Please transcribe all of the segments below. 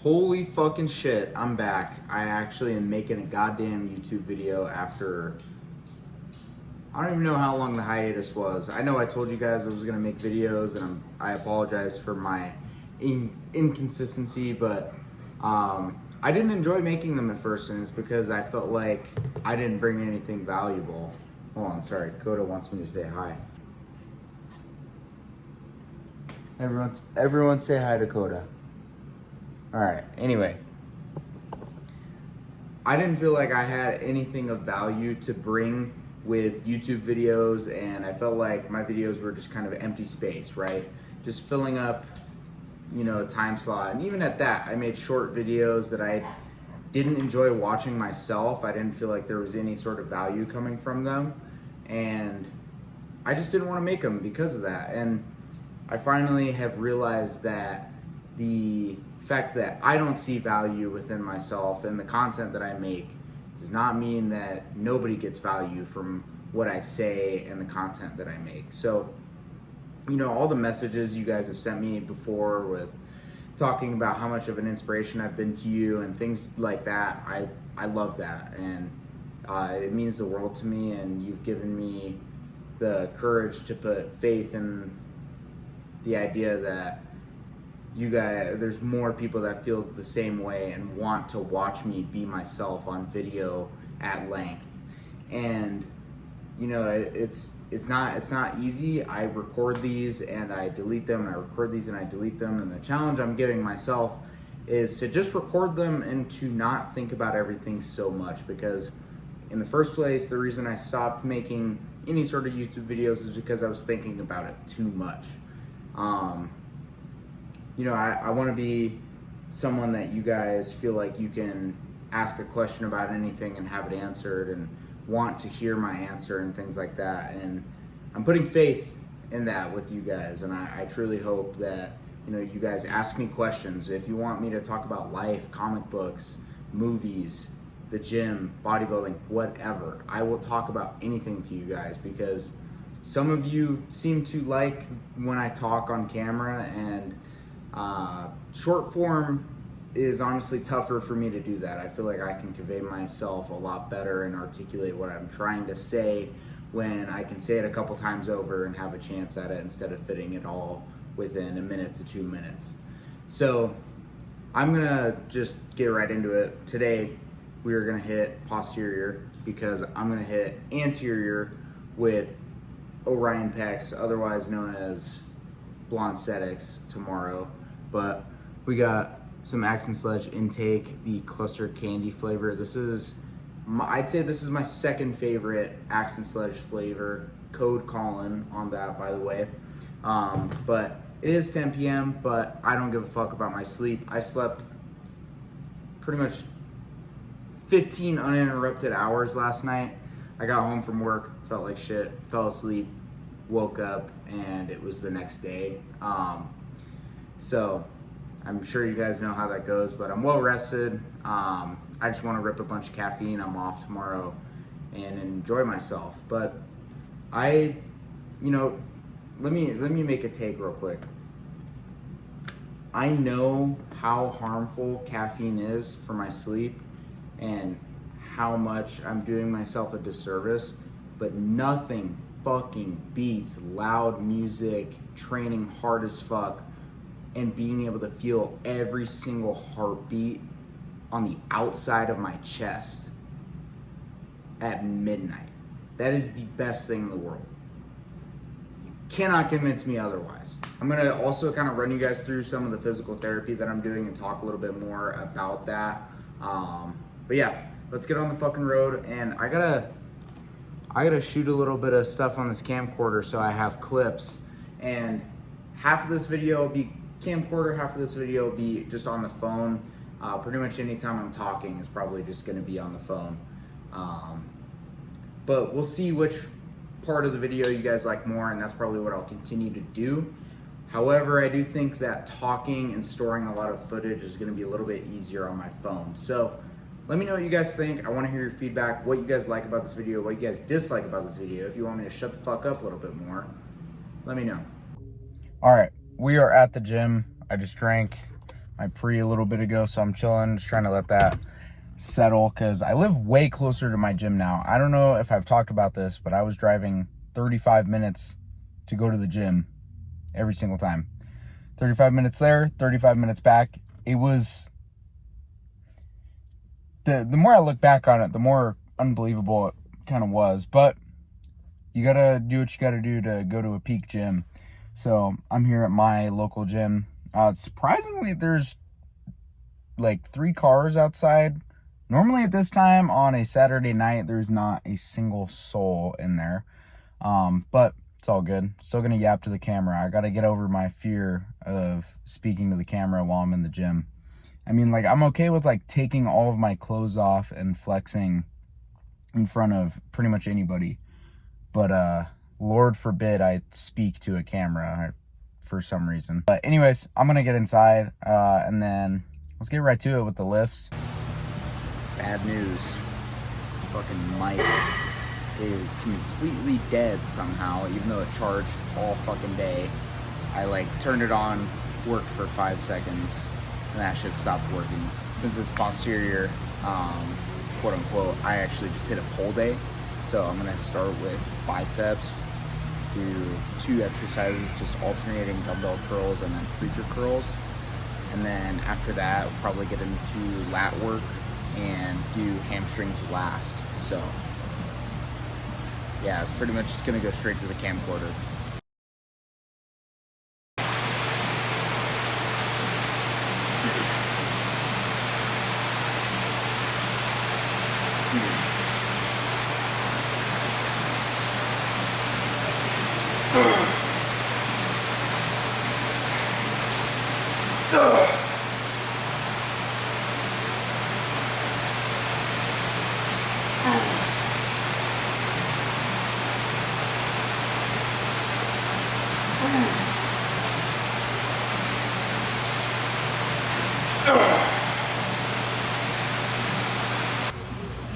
Holy fucking shit, I'm back. I actually am making a goddamn YouTube video after, I don't even know how long the hiatus was. I know I told you guys I was gonna make videos, and I apologize for my inconsistency, but I didn't enjoy making them at first, and it's because I felt like I didn't bring anything valuable. Hold on, sorry, Coda wants me to say hi. Everyone say hi to Coda. All right, anyway. I didn't feel like I had anything of value to bring with YouTube videos, and I felt like my videos were just kind of empty space, right? Just filling up, a time slot. And even at that, I made short videos that I didn't enjoy watching myself. I didn't feel like there was any sort of value coming from them, and I just didn't want to make them because of that. And I finally have realized that the fact that I don't see value within myself and the content that I make does not mean that nobody gets value from what I say and the content that I make. So, all the messages you guys have sent me before with talking about how much of an inspiration I've been to you and things like that, I love that. And it means the world to me, and you've given me the courage to put faith in the idea that you guys, there's more people that feel the same way and want to watch me be myself on video at length. And it's not easy. I record these and I delete them, and I record these and I delete them, and the challenge I'm giving myself is to just record them and to not think about everything so much, because in the first place, the reason I stopped making any sort of YouTube videos is because I was thinking about it too much. I want to be someone that you guys feel like you can ask a question about anything and have it answered, and want to hear my answer and things like that. And I'm putting faith in that with you guys, and I truly hope that you guys ask me questions. If you want me to talk about life, comic books, movies, the gym, bodybuilding, whatever, I will talk about anything to you guys, because some of you seem to like when I talk on camera, and short form is honestly tougher for me to do that. I feel like I can convey myself a lot better and articulate what I'm trying to say when I can say it a couple times over and have a chance at it, instead of fitting it all within a minute to 2 minutes. So I'm gonna just get right into it. Today we are gonna hit posterior, because I'm gonna hit anterior with Orion pecs, otherwise known as blonde aesthetics, tomorrow. But we got some Accent Sledge intake, the cluster candy flavor. I'd say this is my second favorite Accent Sledge flavor. Code COLIN on that, by the way. But it is 10 p.m., but I don't give a fuck about my sleep. I slept pretty much 15 uninterrupted hours last night. I got home from work, felt like shit, fell asleep, woke up, and it was the next day. So I'm sure you guys know how that goes, but I'm well rested. I just want to rip a bunch of caffeine. I'm off tomorrow and enjoy myself. But let me make a take real quick. I know how harmful caffeine is for my sleep and how much I'm doing myself a disservice, but nothing fucking beats loud music, training hard as fuck, and being able to feel every single heartbeat on the outside of my chest at midnight. That is the best thing in the world. You cannot convince me otherwise. I'm gonna also kind of run you guys through some of the physical therapy that I'm doing and talk a little bit more about that. But yeah, let's get on the fucking road. And I gotta shoot a little bit of stuff on this camcorder, so I have clips. And half of this video will be camcorder, half of this video will be just on the phone. Pretty much anytime I'm talking is probably just gonna be on the phone. But we'll see which part of the video you guys like more, and that's probably what I'll continue to do. However, I do think that talking and storing a lot of footage is gonna be a little bit easier on my phone. So let me know what you guys think. I wanna hear your feedback, what you guys like about this video, what you guys dislike about this video. If you want me to shut the fuck up a little bit more, let me know. All right, we are at the gym. I just drank my pre a little bit ago, so I'm chilling, just trying to let that settle, because I live way closer to my gym now. I don't know if I've talked about this, but I was driving 35 minutes to go to the gym every single time. 35 minutes there, 35 minutes back. It was, the more I look back on it, the more unbelievable it kind of was. But you gotta do what you gotta do to go to a peak gym. So I'm here at my local gym. Surprisingly, there's like 3 cars outside. Normally at this time on a Saturday night, there's not a single soul in there. But it's all good. Still gonna yap to the camera. I gotta get over my fear of speaking to the camera while I'm in the gym. I mean, like, I'm okay with like taking all of my clothes off and flexing in front of pretty much anybody. But Lord forbid I speak to a camera for some reason. But anyways, I'm gonna get inside and then let's get right to it with the lifts. Bad news. Fucking mic is completely dead somehow, even though it charged all fucking day. I like turned it on, worked for 5 seconds, and that shit stopped working. Since it's posterior, quote unquote, I actually just hit a pull day. So I'm gonna start with biceps, do 2 exercises, just alternating dumbbell curls and then preacher curls. And then after that, we'll probably get into lat work and do hamstrings last. So yeah, it's pretty much just gonna go straight to the camcorder.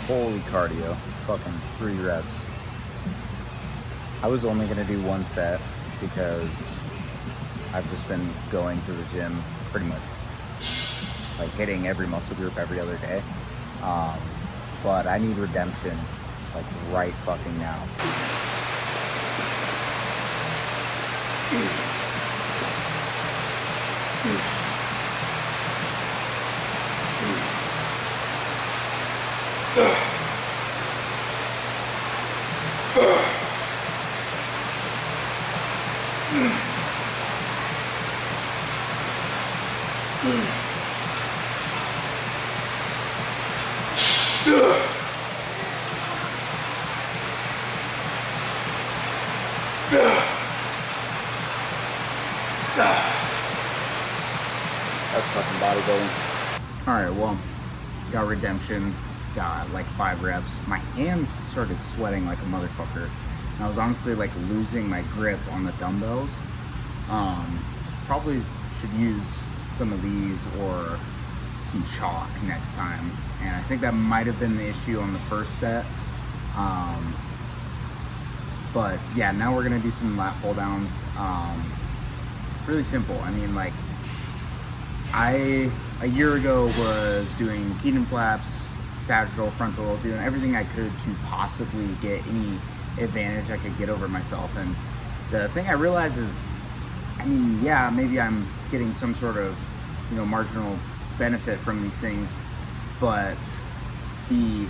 Holy cardio, fucking 3 reps. I was only gonna do 1 set because I've just been going to the gym pretty much, like hitting every muscle group every other day. But I need redemption, like right fucking now. That's fucking bodybuilding. Alright, well, got redemption, got like 5 reps. My hands started sweating like a motherfucker. And I was honestly like losing my grip on the dumbbells. Probably should use some of these or some chalk next time. And I think that might have been the issue on the first set. But yeah, now we're gonna do some lat pull downs. Really simple. I mean, like, I a year ago was doing Keaton flaps, sagittal, frontal, doing everything I could to possibly get any advantage I could get over myself. And the thing I realized is, I mean, yeah, maybe I'm getting some sort of, you know, marginal benefit from these things, but the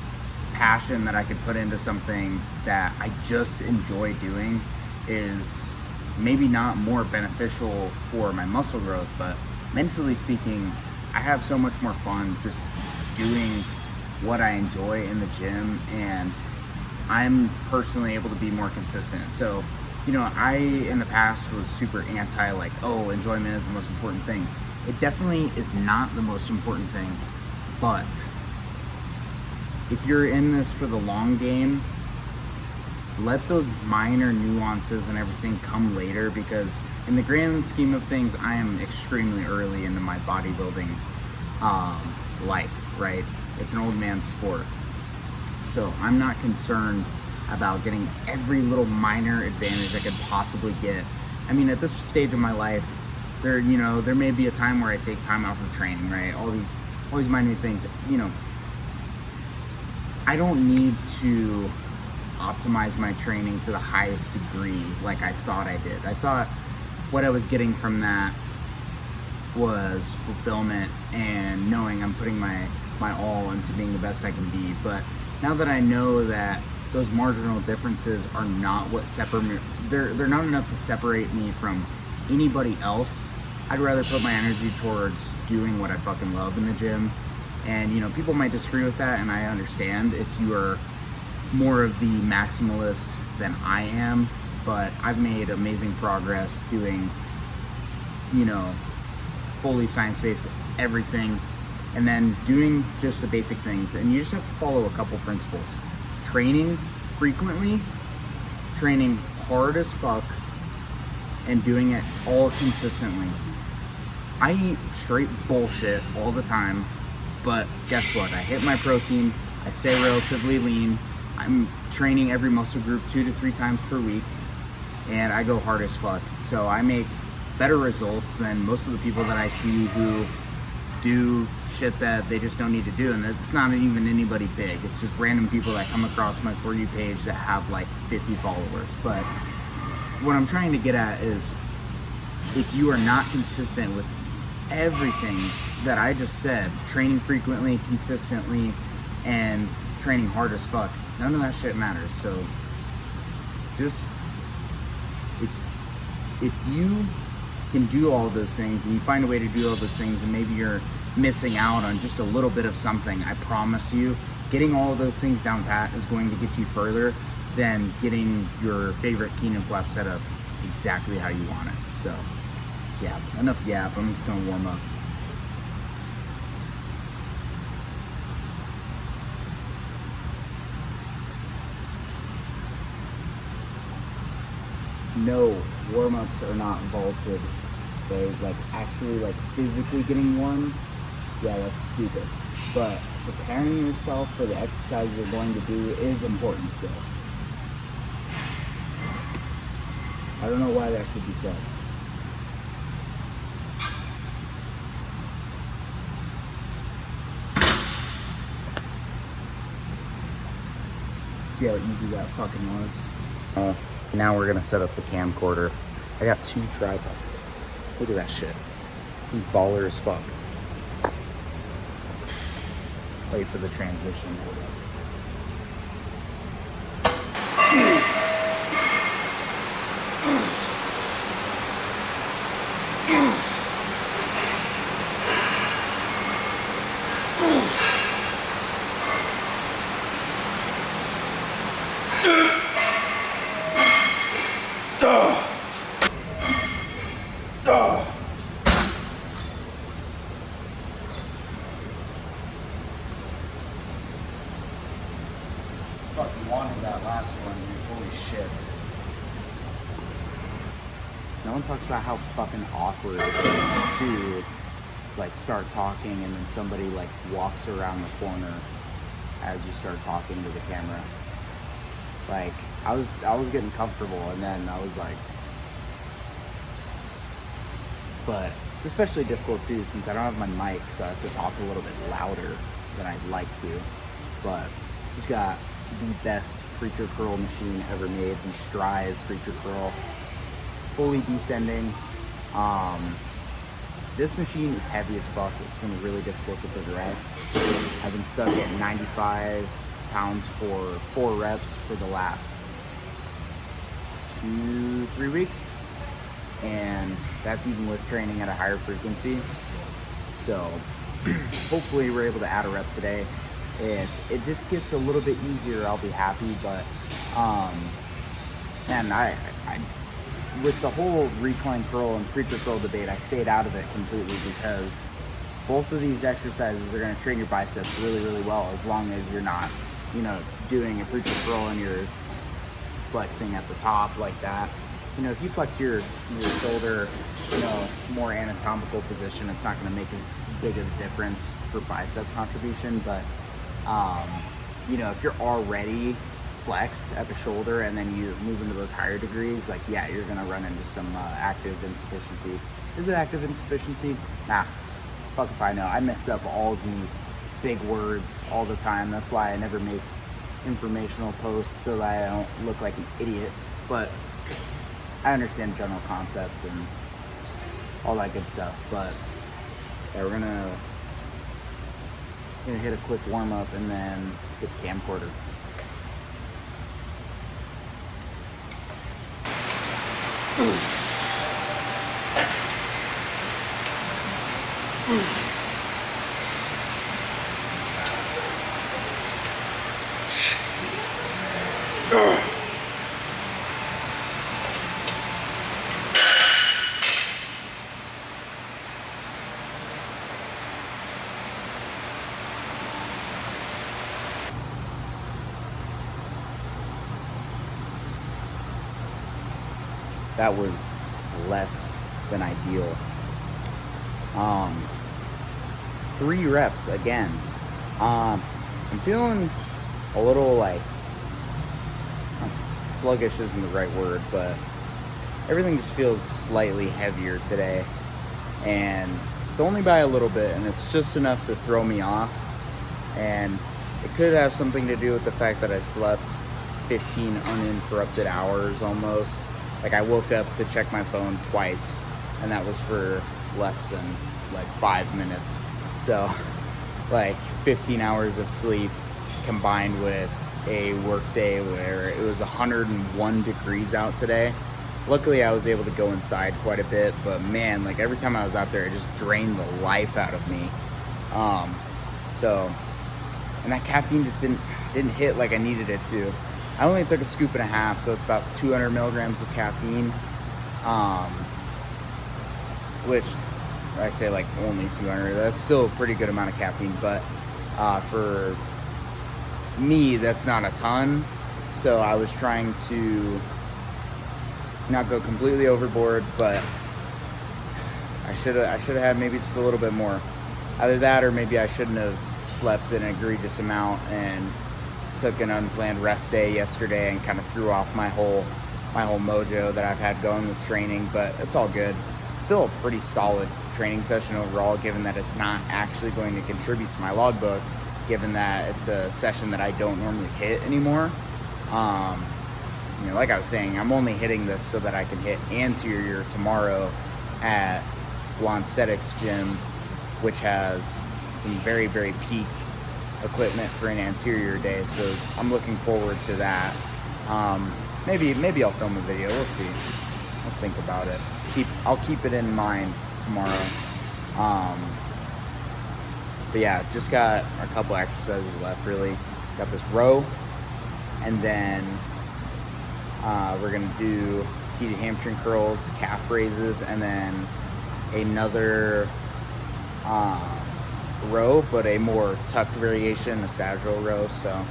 passion that I could put into something that I just enjoy doing is maybe not more beneficial for my muscle growth, but mentally speaking, I have so much more fun just doing what I enjoy in the gym, and I'm personally able to be more consistent. So, you know, I in the past was super anti, like, oh, enjoyment is the most important thing. It definitely is not the most important thing, but if you're in this for the long game, let those minor nuances and everything come later, because in the grand scheme of things, I am extremely early into my bodybuilding life, right? It's an old man's sport. So I'm not concerned about getting every little minor advantage I could possibly get. I mean, at this stage of my life, There, you know, there may be a time where I take time out from training, right? All these minute things, you know. I don't need to optimize my training to the highest degree like I thought I did. I thought what I was getting from that was fulfillment and knowing I'm putting my all into being the best I can be. But now that I know that those marginal differences are not what separate, they're not enough to separate me from anybody else. I'd rather put my energy towards doing what I fucking love in the gym. And you know, people might disagree with that, and I understand if you are more of the maximalist than I am, but I've made amazing progress doing, you know, fully science-based everything, and then doing just the basic things. And you just have to follow a couple principles. Training frequently, training hard as fuck, and doing it all consistently. I eat straight bullshit all the time, but guess what? I hit my protein, I stay relatively lean, I'm training every muscle group 2 to 3 times per week, and I go hard as fuck. So I make better results than most of the people that I see who do shit that they just don't need to do. And it's not even anybody big. It's just random people that come across my For You page that have like 50 followers. But what I'm trying to get at is, if you are not consistent with everything that I just said, training frequently, consistently, and training hard as fuck, none of that shit matters. So just, if you can do all those things and you find a way to do all those things, and maybe you're missing out on just a little bit of something, I promise you, getting all of those things down pat is going to get you further than getting your favorite Keenan flap set up exactly how you want it. So yeah, enough yap, I'm just gonna warm up. No, warm-ups are not vaulted. Okay, like actually like physically getting warm, yeah, that's stupid. But preparing yourself for the exercise you're going to do is important still. I don't know why that should be said. See how easy that fucking was? Now we're gonna set up the camcorder. I got 2 tripods. Look at that shit. This is baller as fuck. Wait for the transition. Fucking wanted that last one, dude. Holy shit. No one talks about how fucking awkward it is to like start talking and then somebody like walks around the corner as you start talking to the camera. Like I was getting comfortable, and then I was like, but it's especially difficult too since I don't have my mic, so I have to talk a little bit louder than I'd like to. But he's got the best preacher curl machine ever made, the Strive preacher curl, fully descending. This machine is heavy as fuck. It's been really difficult to progress. I've been stuck at 95 pounds for 4 reps for the last 2-3 weeks, and that's even with training at a higher frequency. So hopefully we're able to add a rep today. If it just gets a little bit easier, I'll be happy. But man, I with the whole recline curl and preacher curl debate, I stayed out of it completely, because both of these exercises are going to train your biceps really, really well, as long as you're not, you know, doing a preacher curl and you're flexing at the top like that. You know, if you flex your shoulder, you know, more anatomical position, it's not going to make as big of a difference for bicep contribution. But you know, if you're already flexed at the shoulder and then you move into those higher degrees, like, yeah, you're gonna run into some active insufficiency. Is it active insufficiency? Nah, fuck if I know. I mix up all the big words all the time. That's why I never make informational posts, so that I don't look like an idiot. But I understand general concepts and all that good stuff. But yeah, we're gonna hit a quick warm up and then get the camcorder. That was less than ideal. 3 reps again. I'm feeling a little like, sluggish isn't the right word, but everything just feels slightly heavier today. And it's only by a little bit, and it's just enough to throw me off. And it could have something to do with the fact that I slept 15 uninterrupted hours almost. Like, I woke up to check my phone twice, and that was for less than like 5 minutes. So like 15 hours of sleep combined with a work day where it was 101 degrees out today. Luckily I was able to go inside quite a bit, but man, like every time I was out there, it just drained the life out of me. And that caffeine just didn't hit like I needed it to. I only took a scoop and a half, so it's about 200 milligrams of caffeine, which I say like only 200. That's still a pretty good amount of caffeine, but for me, that's not a ton. So I was trying to not go completely overboard, but I should have had maybe just a little bit more. Either that, or maybe I shouldn't have slept an egregious amount and took an unplanned rest day yesterday and kind of threw off my whole mojo that I've had going with training. But it's all good. It's still a pretty solid training session overall, given that it's not actually going to contribute to my logbook, given that it's a session that I don't normally hit anymore. Like I was saying, I'm only hitting this so that I can hit anterior tomorrow at GINGERSTETIC's gym, which has some very, very peak equipment for an anterior day. So I'm looking forward to that. Maybe I'll film a video. We'll see. I'll think about it. I'll keep it in mind tomorrow. But yeah, just got a couple exercises left, really. Got this row, and then we're gonna do seated hamstring curls, calf raises, and then another row, but a more tucked variation, a sagittal row. So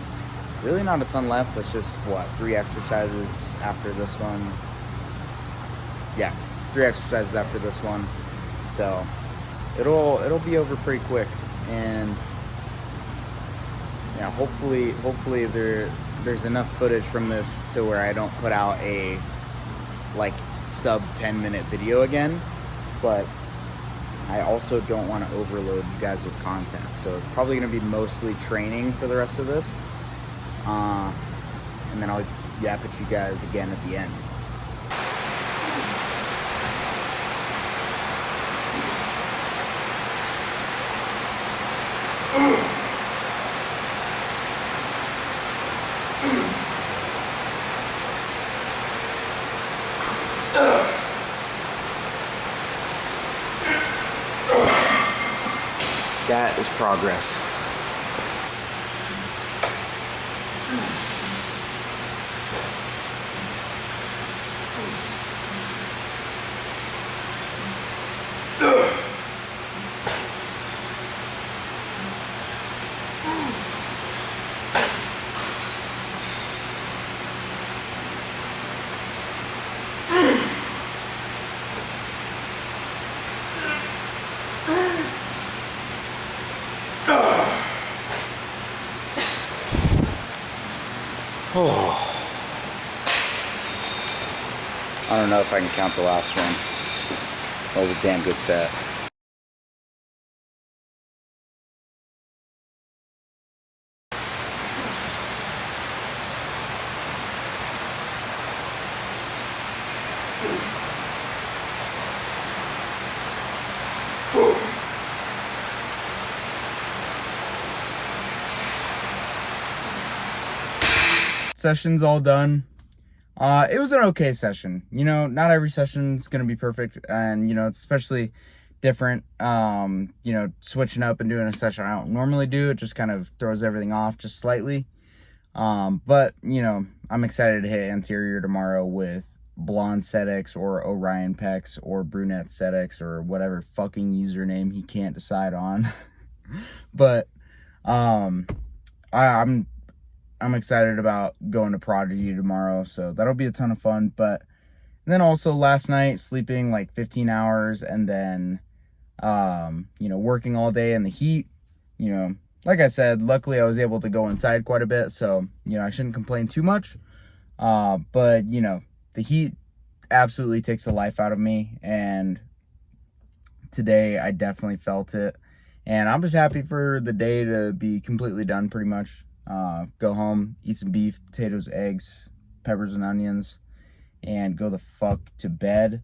really not a ton left. That's just 3 exercises after this one. Yeah, 3 exercises after this one. So it'll be over pretty quick. And yeah, hopefully there's enough footage from this to where I don't put out a like sub 10-minute video again. But I also don't want to overload you guys with content, so it's probably going to be mostly training for the rest of this, and then I'll yap at you guys again at the end. That is progress. I don't know if I can count the last one. That was a damn good set. Session's all done. It was an okay session. You know, not every session's gonna be perfect, and you know, it's especially different. You know, switching up and doing a session I don't normally do, it just kind of throws everything off just slightly. But you know, I'm excited to hit anterior tomorrow with blonde aesthetics or Orion pecs or brunette aesthetics or whatever fucking username he can't decide on. But I'm excited about going to Prodigy tomorrow, so that'll be a ton of fun. But then also last night, sleeping like 15 hours and then, you know, working all day in the heat. You know, like I said, luckily I was able to go inside quite a bit, so, you know, I shouldn't complain too much. But, you know, the heat absolutely takes the life out of me, and today I definitely felt it. And I'm just happy for the day to be completely done pretty much. Go home, eat some beef, potatoes, eggs, peppers and onions, and go the fuck to bed.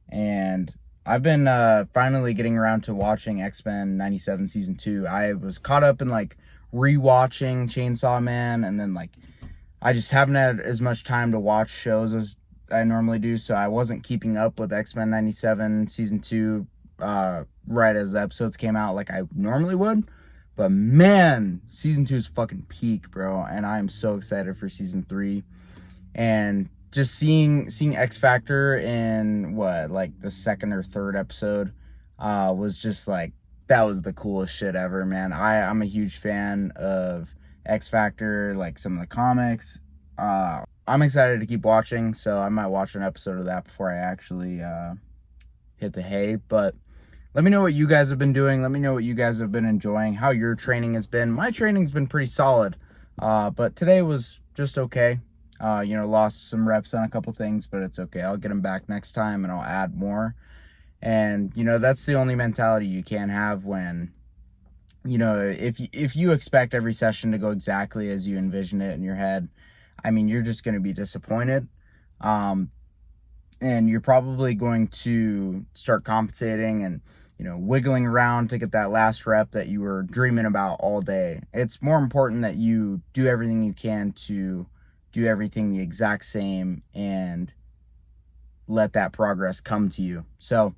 And I've been finally getting around to watching X-Men 97 season 2. I was caught up in like rewatching Chainsaw Man, and then like I just haven't had as much time to watch shows as I normally do, so I wasn't keeping up with X-Men 97 season 2 right as the episodes came out like I normally would. But man, season 2 is fucking peak, bro, and I am so excited for season 3. And just seeing X Factor in what, like the second or third episode, was just like, that was the coolest shit ever, man. I'm a huge fan of X Factor, like some of the comics. I'm excited to keep watching, so I might watch an episode of that before I actually hit the hay. But let me know what you guys have been doing. Let me know what you guys have been enjoying, how your training has been. My training's been pretty solid, but today was just okay. You know, lost some reps on a couple things, but it's okay. I'll get them back next time, and I'll add more. And, you know, that's the only mentality you can have when, you know, if you expect every session to go exactly as you envision it in your head, I mean, you're just going to be disappointed. And you're probably going to start compensating and, you know, wiggling around to get that last rep that you were dreaming about all day. It's more important that you do everything you can to do everything the exact same and let that progress come to you. So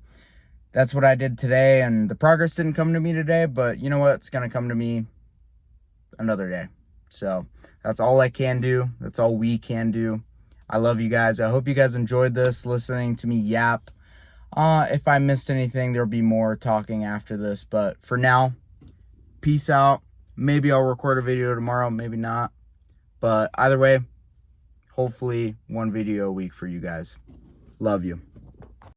that's what I did today, and the progress didn't come to me today, but you know what? It's going to come to me another day. So that's all I can do. That's all we can do. I love you guys. I hope you guys enjoyed this, listening to me yap. If I missed anything, there'll be more talking after this. But for now, peace out. Maybe I'll record a video tomorrow, maybe not. But either way, hopefully one video a week for you guys. Love you.